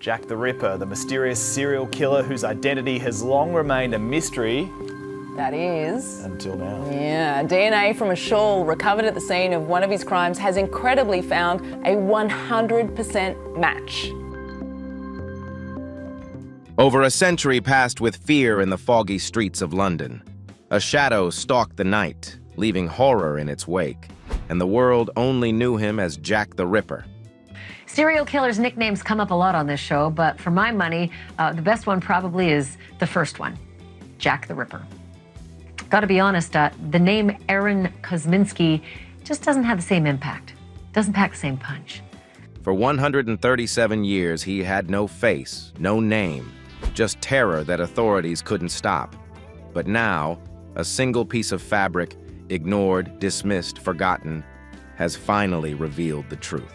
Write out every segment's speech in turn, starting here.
Jack the Ripper, the mysterious serial killer whose identity has long remained a mystery. That is. Until now. Yeah, DNA from a shawl recovered at the scene of one of his crimes has incredibly found a 100% match. Over a century passed with fear in the foggy streets of London. A shadow stalked the night, leaving horror in its wake, and the world only knew him as Jack the Ripper. Serial killers' nicknames come up a lot on this show, but for my money, the best one probably is the first one, Jack the Ripper. Gotta be honest, the name Aaron Kosminsky just doesn't have the same impact, doesn't pack the same punch. For 137 years, he had no face, no name, just terror that authorities couldn't stop. But now, a single piece of fabric, ignored, dismissed, forgotten, has finally revealed the truth.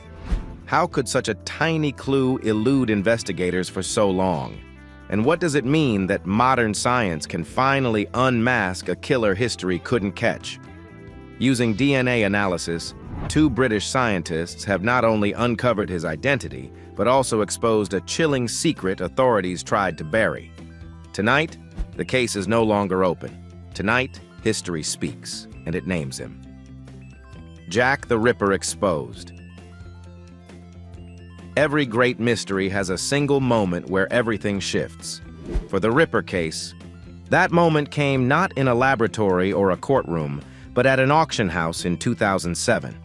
How could such a tiny clue elude investigators for so long? And what does it mean that modern science can finally unmask a killer history couldn't catch? Using DNA analysis, 2 British scientists have not only uncovered his identity, but also exposed a chilling secret authorities tried to bury. Tonight, the case is no longer open. Tonight, history speaks, and it names him. Jack the Ripper exposed. Every great mystery has a single moment where everything shifts. For the Ripper case, that moment came not in a laboratory or a courtroom, but at an auction house in 2007.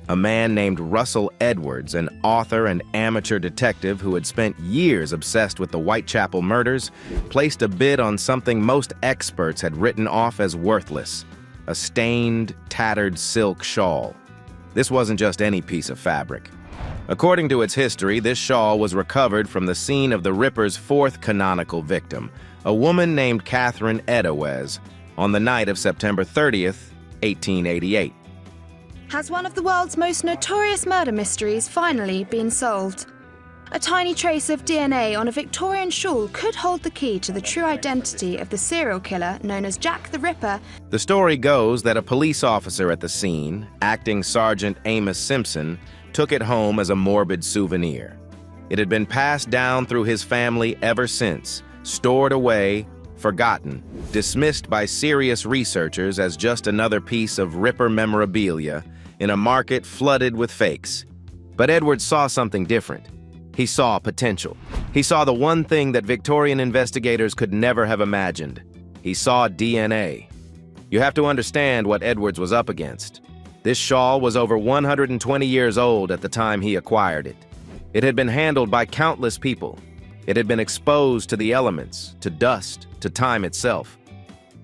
A man named Russell Edwards, an author and amateur detective who had spent years obsessed with the Whitechapel murders, placed a bid on something most experts had written off as worthless: a stained, tattered silk shawl. This wasn't just any piece of fabric. According to its history, this shawl was recovered from the scene of the Ripper's 4th canonical victim, a woman named Catherine Edwards, on the night of September 30th, 1888. Has one of the world's most notorious murder mysteries finally been solved? A tiny trace of DNA on a Victorian shawl could hold the key to the true identity of the serial killer known as Jack the Ripper. The story goes that a police officer at the scene, acting Sergeant Amos Simpson, took it home as a morbid souvenir. It had been passed down through his family ever since, stored away, forgotten, dismissed by serious researchers as just another piece of Ripper memorabilia in a market flooded with fakes. But Edwards saw something different. He saw potential. He saw the one thing that Victorian investigators could never have imagined. He saw DNA. You have to understand what Edwards was up against. This shawl was over 120 years old at the time he acquired it. It had been handled by countless people. It had been exposed to the elements, to dust, to time itself.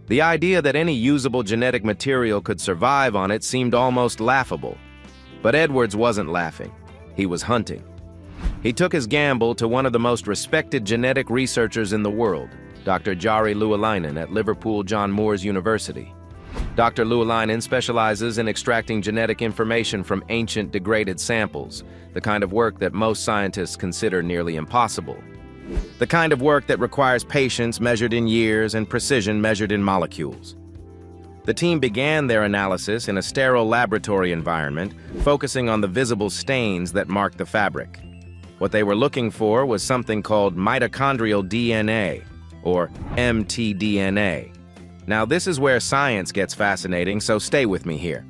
The idea that any usable genetic material could survive on it seemed almost laughable. But Edwards wasn't laughing. He was hunting. He took his gamble to one of the most respected genetic researchers in the world, Dr. Jari Luolainen at Liverpool John Moores University. Dr. Luolainen specializes in extracting genetic information from ancient degraded samples, the kind of work that most scientists consider nearly impossible. The kind of work that requires patience measured in years and precision measured in molecules. The team began their analysis in a sterile laboratory environment, focusing on the visible stains that marked the fabric. What they were looking for was something called mitochondrial DNA, or mtDNA. Now, this is where science gets fascinating, so stay with me here.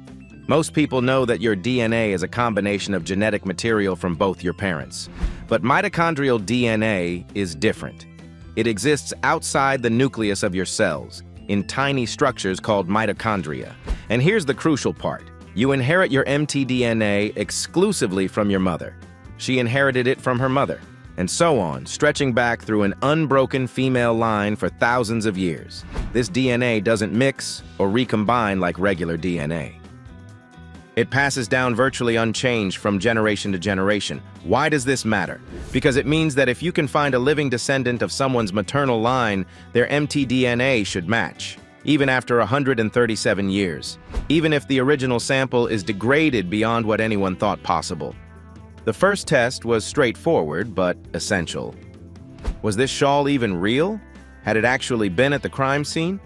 Most people know that your DNA is a combination of genetic material from both your parents. But mitochondrial DNA is different. It exists outside the nucleus of your cells, in tiny structures called mitochondria. And here's the crucial part. You inherit your mtDNA exclusively from your mother. She inherited it from her mother, and so on, stretching back through an unbroken female line for thousands of years. This DNA doesn't mix or recombine like regular DNA. It passes down virtually unchanged from generation to generation. Why does this matter? Because it means that if you can find a living descendant of someone's maternal line, their mtDNA should match, even after 137 years, even if the original sample is degraded beyond what anyone thought possible. The first test was straightforward, but essential. Was this shawl even real? Had it actually been at the crime scene?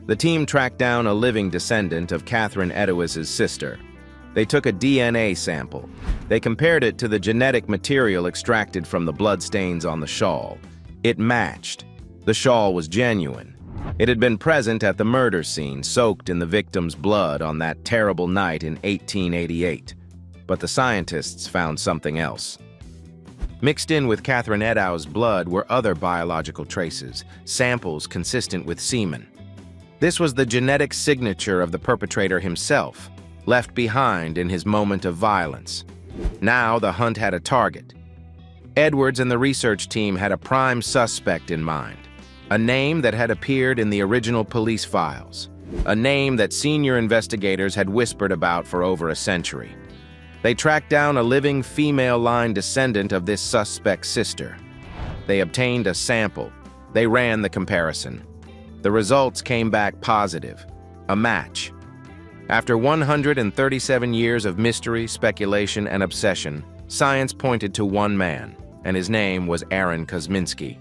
The team tracked down a living descendant of Catherine Edwards' sister. They took a DNA sample. They compared it to the genetic material extracted from the bloodstains on the shawl. It matched. The shawl was genuine. It had been present at the murder scene, soaked in the victim's blood on that terrible night in 1888. But the scientists found something else. Mixed in with Catherine Edow's blood were other biological traces, samples consistent with semen. This was the genetic signature of the perpetrator himself, left behind in his moment of violence. Now the hunt had a target. Edwards and the research team had a prime suspect in mind, a name that had appeared in the original police files, a name that senior investigators had whispered about for over a century. They tracked down a living female line descendant of this suspect's sister. They obtained a sample. They ran the comparison. The results came back positive, a match. After 137 years of mystery, speculation, and obsession, science pointed to one man, and his name was Aaron Kosminsky.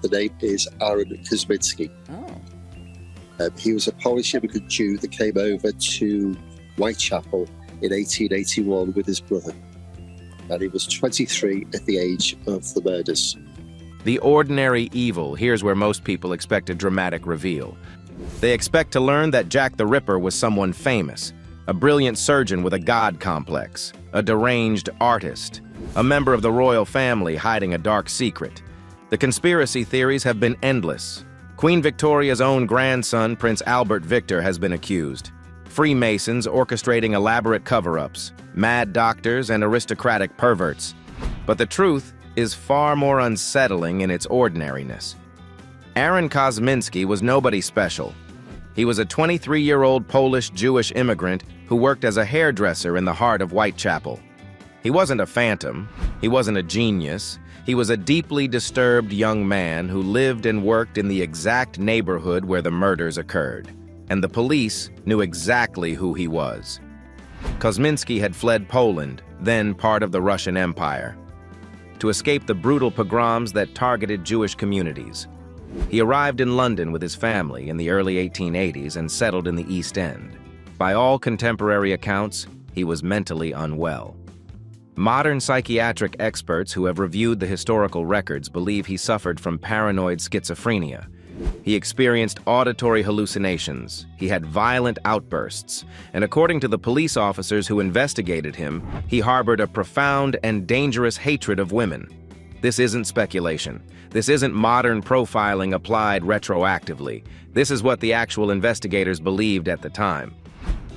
The name is Aaron Kosminsky. He was a Polish immigrant Jew that came over to Whitechapel in 1881 with his brother, and he was 23 at the age of the murders. The ordinary evil, here's where most people expect a dramatic reveal. They expect to learn that Jack the Ripper was someone famous, a brilliant surgeon with a god complex, a deranged artist, a member of the royal family hiding a dark secret. The conspiracy theories have been endless. Queen Victoria's own grandson, Prince Albert Victor, has been accused. Freemasons orchestrating elaborate cover-ups, mad doctors, and aristocratic perverts. But the truth is far more unsettling in its ordinariness. Aaron Kosminsky was nobody special. He was a 23-year-old Polish-Jewish immigrant who worked as a hairdresser in the heart of Whitechapel. He wasn't a phantom. He wasn't a genius. He was a deeply disturbed young man who lived and worked in the exact neighborhood where the murders occurred. And the police knew exactly who he was. Kosminsky had fled Poland, then part of the Russian Empire, to escape the brutal pogroms that targeted Jewish communities. He arrived in London with his family in the early 1880s and settled in the East End. By all contemporary accounts, he was mentally unwell. Modern psychiatric experts who have reviewed the historical records believe he suffered from paranoid schizophrenia. He experienced auditory hallucinations, he had violent outbursts, and according to the police officers who investigated him, he harbored a profound and dangerous hatred of women. This isn't speculation. This isn't modern profiling applied retroactively. This is what the actual investigators believed at the time.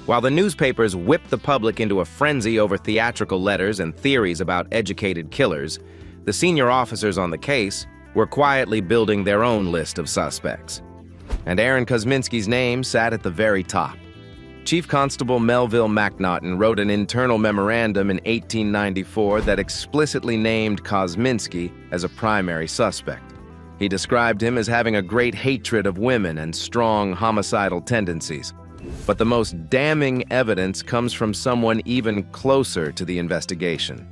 While the newspapers whipped the public into a frenzy over theatrical letters and theories about educated killers, the senior officers on the case were quietly building their own list of suspects. And Aaron Kosminsky's name sat at the very top. Chief Constable Melville MacNaughton wrote an internal memorandum in 1894 that explicitly named Kosminsky as a primary suspect. He described him as having a great hatred of women and strong homicidal tendencies. But the most damning evidence comes from someone even closer to the investigation.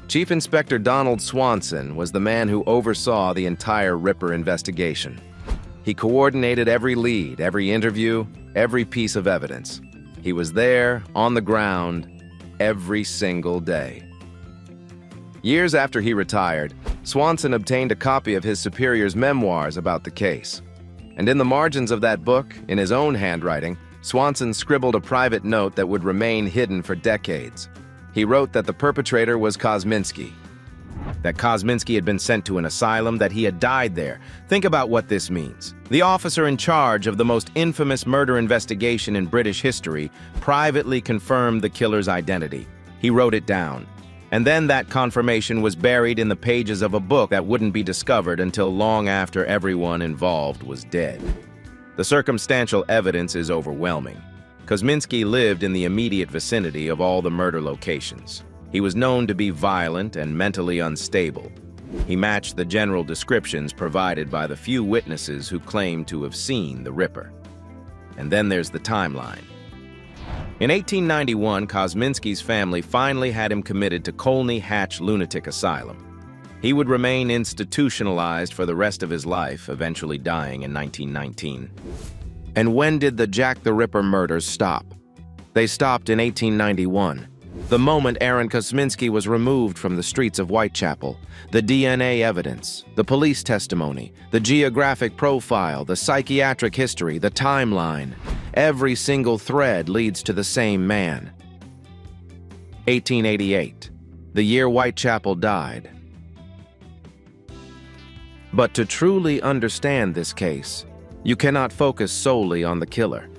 Chief Inspector Donald Swanson was the man who oversaw the entire Ripper investigation. He coordinated every lead, every interview, every piece of evidence. He was there, on the ground, every single day. Years after he retired, Swanson obtained a copy of his superior's memoirs about the case. And in the margins of that book, in his own handwriting, Swanson scribbled a private note that would remain hidden for decades. He wrote that the perpetrator was Kosminsky, that Kosminsky had been sent to an asylum, that he had died there. Think about what this means. The officer in charge of the most infamous murder investigation in British history privately confirmed the killer's identity. He wrote it down. And then that confirmation was buried in the pages of a book that wouldn't be discovered until long after everyone involved was dead. The circumstantial evidence is overwhelming. Kosminsky lived in the immediate vicinity of all the murder locations. He was known to be violent and mentally unstable. He matched the general descriptions provided by the few witnesses who claimed to have seen the Ripper. And then there's the timeline. In 1891, Kosminsky's family finally had him committed to Colney Hatch Lunatic Asylum. He would remain institutionalized for the rest of his life, eventually dying in 1919. And when did the Jack the Ripper murders stop? They stopped in 1891, the moment Aaron Kosminsky was removed from the streets of Whitechapel. The DNA evidence, the police testimony, the geographic profile, the psychiatric history, the timeline, every single thread leads to the same man. 1888, the year Whitechapel died. But to truly understand this case, you cannot focus solely on the killer.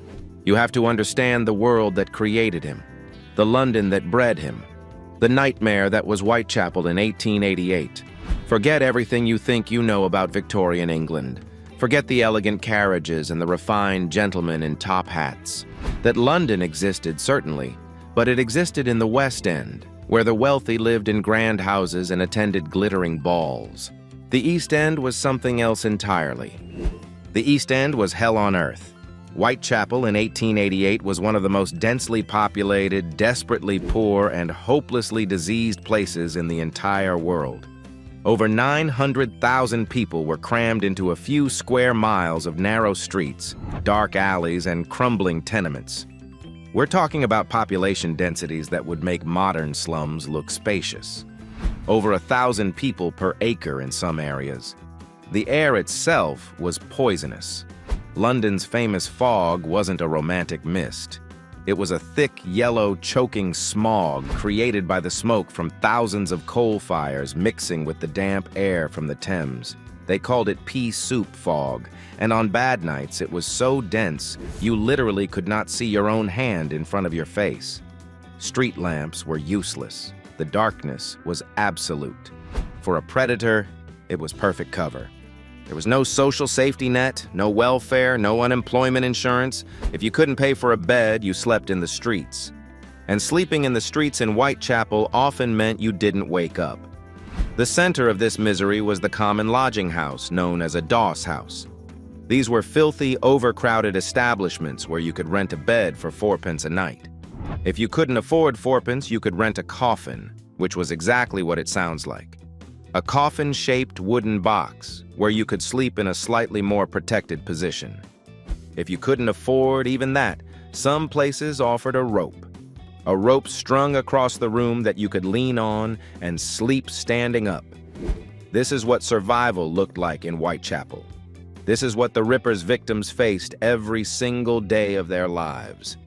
You have to understand the world that created him, the London that bred him, the nightmare that was Whitechapel in 1888. Forget everything you think you know about Victorian England. Forget the elegant carriages and the refined gentlemen in top hats. That London existed, certainly, but it existed in the West End, where the wealthy lived in grand houses and attended glittering balls. The East End was something else entirely. The East End was hell on earth. Whitechapel in 1888 was one of the most densely populated, desperately poor, and hopelessly diseased places in the entire world. Over 900,000 people were crammed into a few square miles of narrow streets, dark alleys, and crumbling tenements. We're talking about population densities that would make modern slums look spacious. Over 1,000 people per acre in some areas. The air itself was poisonous. London's famous fog wasn't a romantic mist. It was a thick, yellow, choking smog created by the smoke from thousands of coal fires mixing with the damp air from the Thames. They called it pea soup fog, and on bad nights it was so dense you literally could not see your own hand in front of your face. Street lamps were useless. The darkness was absolute. For a predator, it was perfect cover. There was no social safety net, no welfare, no unemployment insurance. If you couldn't pay for a bed, you slept in the streets. And sleeping in the streets in Whitechapel often meant you didn't wake up. The center of this misery was the common lodging house, known as a doss house. These were filthy, overcrowded establishments where you could rent a bed for 4p a night. If you couldn't afford 4p, you could rent a coffin, which was exactly what it sounds like. A coffin-shaped wooden box where you could sleep in a slightly more protected position. If you couldn't afford even that, some places offered a rope strung across the room that you could lean on and sleep standing up. This is what survival looked like in Whitechapel. This is what the Ripper's victims faced every single day of their lives.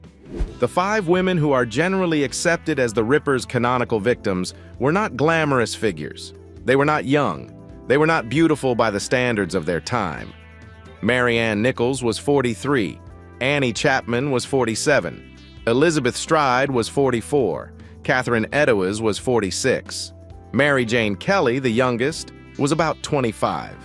The 5 women who are generally accepted as the Ripper's canonical victims were not glamorous figures. They were not young. They were not beautiful by the standards of their time. Mary Ann Nichols was 43. Annie Chapman was 47. Elizabeth Stride was 44. Catherine Eddowes was 46. Mary Jane Kelly, the youngest, was about 25.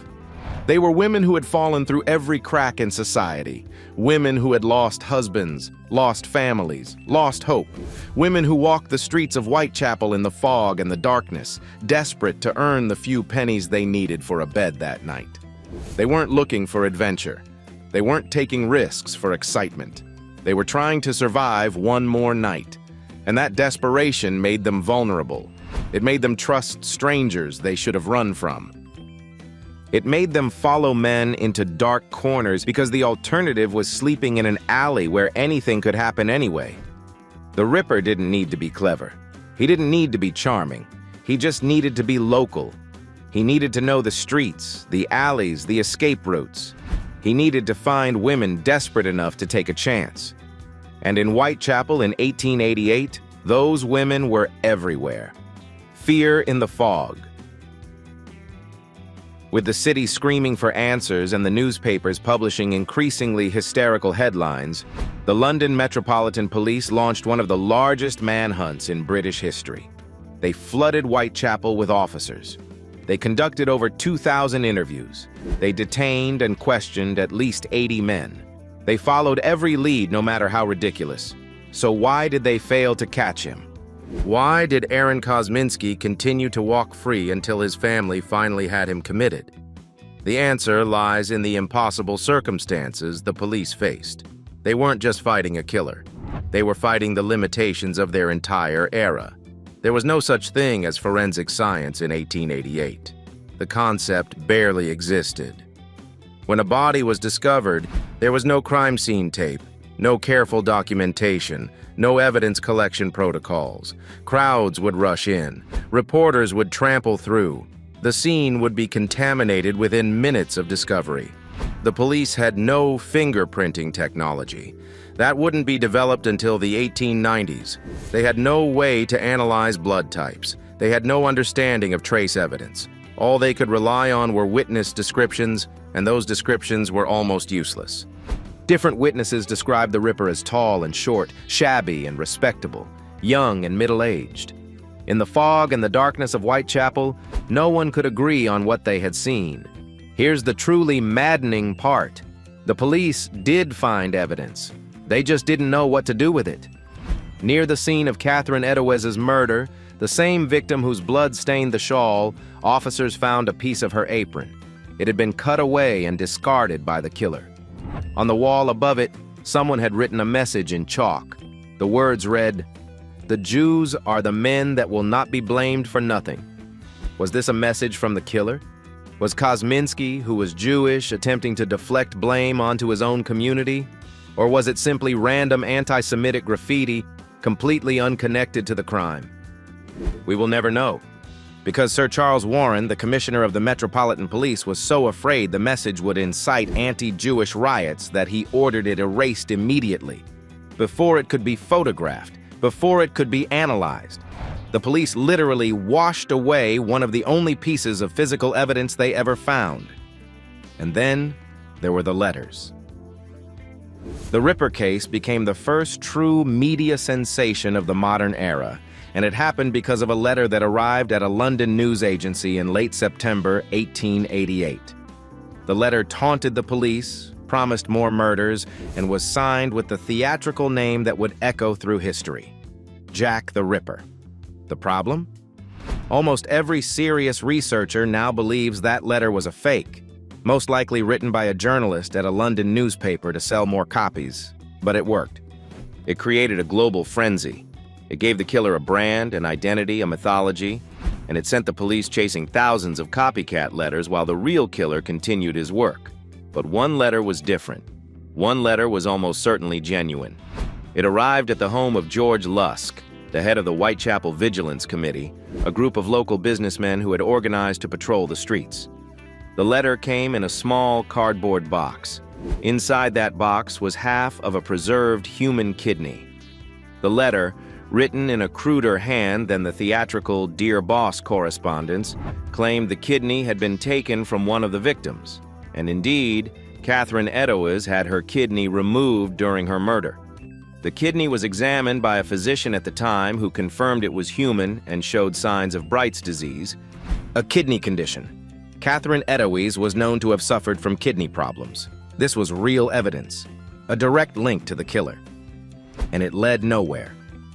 They were women who had fallen through every crack in society. Women who had lost husbands, lost families, lost hope. Women who walked the streets of Whitechapel in the fog and the darkness, desperate to earn the few pennies they needed for a bed that night. They weren't looking for adventure. They weren't taking risks for excitement. They were trying to survive one more night. And that desperation made them vulnerable. It made them trust strangers they should have run from. It made them follow men into dark corners because the alternative was sleeping in an alley where anything could happen anyway. The Ripper didn't need to be clever. He didn't need to be charming. He just needed to be local. He needed to know the streets, the alleys, the escape routes. He needed to find women desperate enough to take a chance. And in Whitechapel in 1888, those women were everywhere. Fear in the fog. With the city screaming for answers and the newspapers publishing increasingly hysterical headlines, the London Metropolitan Police launched one of the largest manhunts in British history. They flooded Whitechapel with officers. They conducted over 2,000 interviews. They detained and questioned at least 80 men. They followed every lead, no matter how ridiculous. So why did they fail to catch him? Why did Aaron Kosminsky continue to walk free until his family finally had him committed? The answer lies in the impossible circumstances the police faced. They weren't just fighting a killer. They were fighting the limitations of their entire era. There was no such thing as forensic science in 1888. The concept barely existed. When a body was discovered, there was no crime scene tape, No careful documentation, no evidence collection protocols. Crowds would rush in. Reporters would trample through. The scene would be contaminated within minutes of discovery. The police had no fingerprinting technology. That wouldn't be developed until the 1890s. They had no way to analyze blood types. They had no understanding of trace evidence. All they could rely on were witness descriptions, and those descriptions were almost useless. Different witnesses described the Ripper as tall and short, shabby and respectable, young and middle-aged. In the fog and the darkness of Whitechapel, no one could agree on what they had seen. Here's the truly maddening part. The police did find evidence. They just didn't know what to do with it. Near the scene of Catherine Edowiz's murder, the same victim whose blood stained the shawl, officers found a piece of her apron. It had been cut away and discarded by the killer. On the wall above it, someone had written a message in chalk. The words read, "The Jews are the men that will not be blamed for nothing." Was this a message from the killer? Was Kosminsky, who was Jewish, attempting to deflect blame onto his own community? Or was it simply random anti-Semitic graffiti, completely unconnected to the crime? We will never know, because Sir Charles Warren, the commissioner of the Metropolitan Police, was so afraid the message would incite anti-Jewish riots that he ordered it erased immediately, before it could be photographed, before it could be analyzed. The police literally washed away one of the only pieces of physical evidence they ever found. And then there were the letters. The Ripper case became the first true media sensation of the modern era, and it happened because of a letter that arrived at a London news agency in late September 1888. The letter taunted the police, promised more murders, and was signed with the theatrical name that would echo through history: Jack the Ripper. The problem? Almost every serious researcher now believes that letter was a fake, most likely written by a journalist at a London newspaper to sell more copies, but it worked. It created a global frenzy. It gave the killer a brand, an identity, a mythology, and it sent the police chasing thousands of copycat letters while the real killer continued his work. But one letter was different. One letter was almost certainly genuine. It arrived at the home of George Lusk, the head of the Whitechapel Vigilance Committee, a group of local businessmen who had organized to patrol the streets. The letter came in a small cardboard box. Inside that box was half of a preserved human kidney. The letter, written in a cruder hand than the theatrical Dear Boss correspondence, claimed the kidney had been taken from one of the victims. And indeed, Catherine Edowiz had her kidney removed during her murder. The kidney was examined by a physician at the time who confirmed it was human and showed signs of Bright's disease, a kidney condition. Catherine Edowiz was known to have suffered from kidney problems. This was real evidence, a direct link to the killer. And it led nowhere.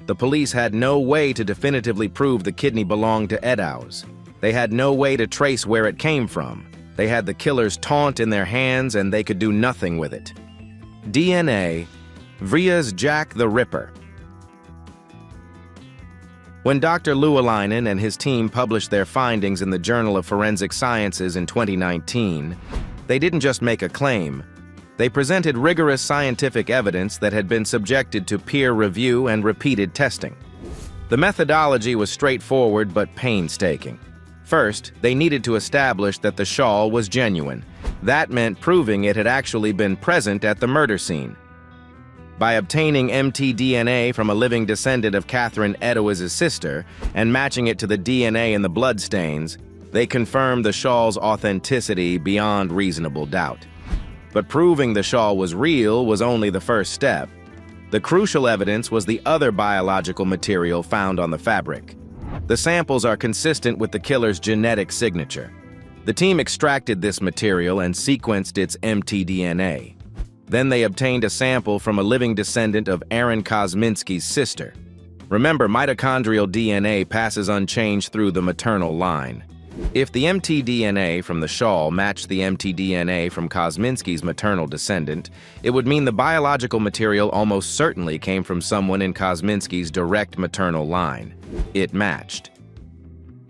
The police had no way to definitively prove the kidney belonged to Edowiz. They had no way to trace where it came from. They had the killer's taunt in their hands and they could do nothing with it. DNA, Vria's Jack the Ripper. When Dr. Luulainen and his team published their findings in the Journal of Forensic Sciences in 2019, they didn't just make a claim. They presented rigorous scientific evidence that had been subjected to peer review and repeated testing. The methodology was straightforward but painstaking. First, they needed to establish that the shawl was genuine. That meant proving it had actually been present at the murder scene. By obtaining mtDNA from a living descendant of Catherine Edowiz's sister and matching it to the DNA in the bloodstains, they confirmed the shawl's authenticity beyond reasonable doubt. But proving the shawl was real was only the first step. The crucial evidence was the other biological material found on the fabric. The samples are consistent with the killer's genetic signature. The team extracted this material and sequenced its mtDNA. Then they obtained a sample from a living descendant of Aaron Kosminsky's sister. Remember, mitochondrial DNA passes unchanged through the maternal line. If the mtDNA from the shawl matched the mtDNA from Kosminsky's maternal descendant, it would mean the biological material almost certainly came from someone in Kosminsky's direct maternal line. It matched.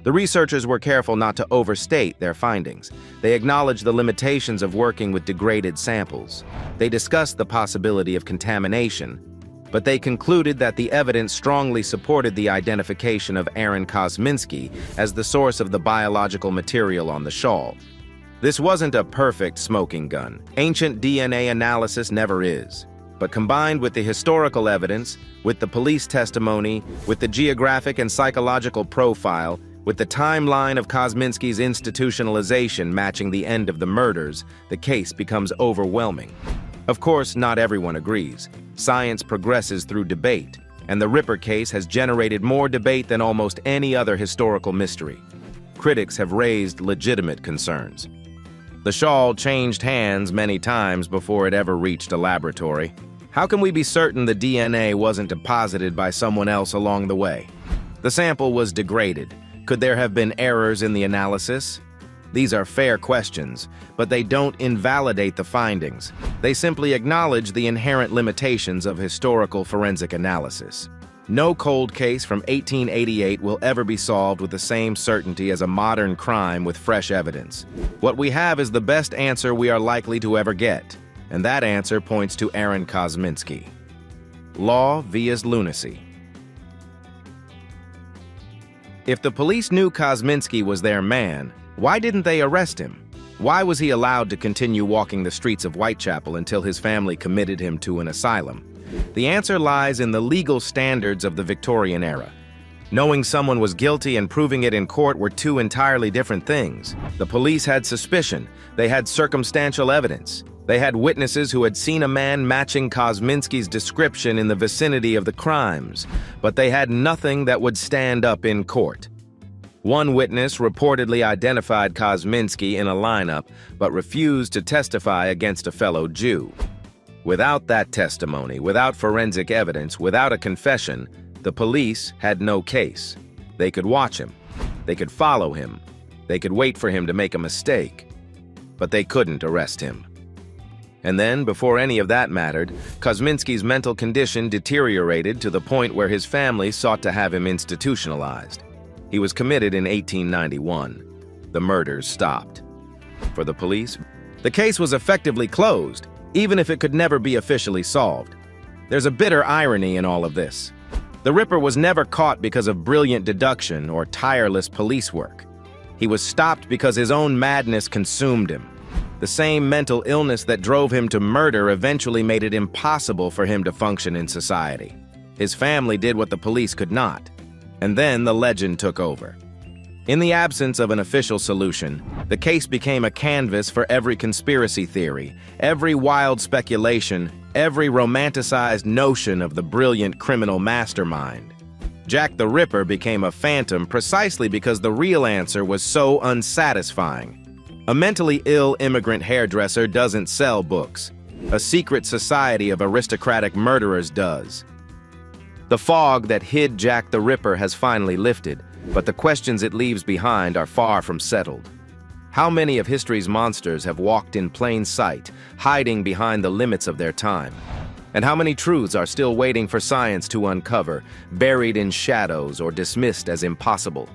The researchers were careful not to overstate their findings. They acknowledged the limitations of working with degraded samples. They discussed the possibility of contamination, but they concluded that the evidence strongly supported the identification of Aaron Kosminsky as the source of the biological material on the shawl. This wasn't a perfect smoking gun. Ancient DNA analysis never is. But combined with the historical evidence, with the police testimony, with the geographic and psychological profile, with the timeline of Kosminsky's institutionalization matching the end of the murders, the case becomes overwhelming. Of course, not everyone agrees. Science progresses through debate, and the Ripper case has generated more debate than almost any other historical mystery. Critics have raised legitimate concerns. The shawl changed hands many times before it ever reached a laboratory. How can we be certain the DNA wasn't deposited by someone else along the way? The sample was degraded. Could there have been errors in the analysis? These are fair questions, but they don't invalidate the findings. They simply acknowledge the inherent limitations of historical forensic analysis. No cold case from 1888 will ever be solved with the same certainty as a modern crime with fresh evidence. What we have is the best answer we are likely to ever get, and that answer points to Aaron Kosminsky. Law vs. lunacy. If the police knew Kosminsky was their man, why didn't they arrest him? Why was he allowed to continue walking the streets of Whitechapel until his family committed him to an asylum? The answer lies in the legal standards of the Victorian era. Knowing someone was guilty and proving it in court were two entirely different things. The police had suspicion. They had circumstantial evidence. They had witnesses who had seen a man matching Kosminsky's description in the vicinity of the crimes, but they had nothing that would stand up in court. One witness reportedly identified Kosminsky in a lineup, but refused to testify against a fellow Jew. Without that testimony, without forensic evidence, without a confession, the police had no case. They could watch him. They could follow him. They could wait for him to make a mistake. But they couldn't arrest him. And then, before any of that mattered, Kosminsky's mental condition deteriorated to the point where his family sought to have him institutionalized. He was committed in 1891. The murders stopped. For the police, the case was effectively closed, even if it could never be officially solved. There's a bitter irony in all of this. The Ripper was never caught because of brilliant deduction or tireless police work. He was stopped because his own madness consumed him. The same mental illness that drove him to murder eventually made it impossible for him to function in society. His family did what the police could not. And then the legend took over. In the absence of an official solution, the case became a canvas for every conspiracy theory, every wild speculation, every romanticized notion of the brilliant criminal mastermind. Jack the Ripper became a phantom precisely because the real answer was so unsatisfying. A mentally ill immigrant hairdresser doesn't sell books. A secret society of aristocratic murderers does. The fog that hid Jack the Ripper has finally lifted, but the questions it leaves behind are far from settled. How many of history's monsters have walked in plain sight, hiding behind the limits of their time? And how many truths are still waiting for science to uncover, buried in shadows or dismissed as impossible?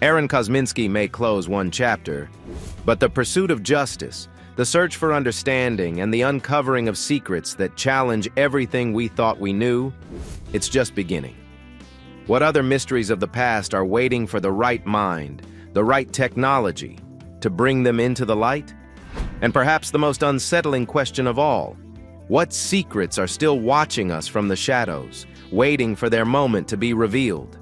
Aaron Kosminsky may close one chapter, but the pursuit of justice, the search for understanding, and the uncovering of secrets that challenge everything we thought we knew, it's just beginning. What other mysteries of the past are waiting for the right mind, the right technology, to bring them into the light? And perhaps the most unsettling question of all, what secrets are still watching us from the shadows, waiting for their moment to be revealed?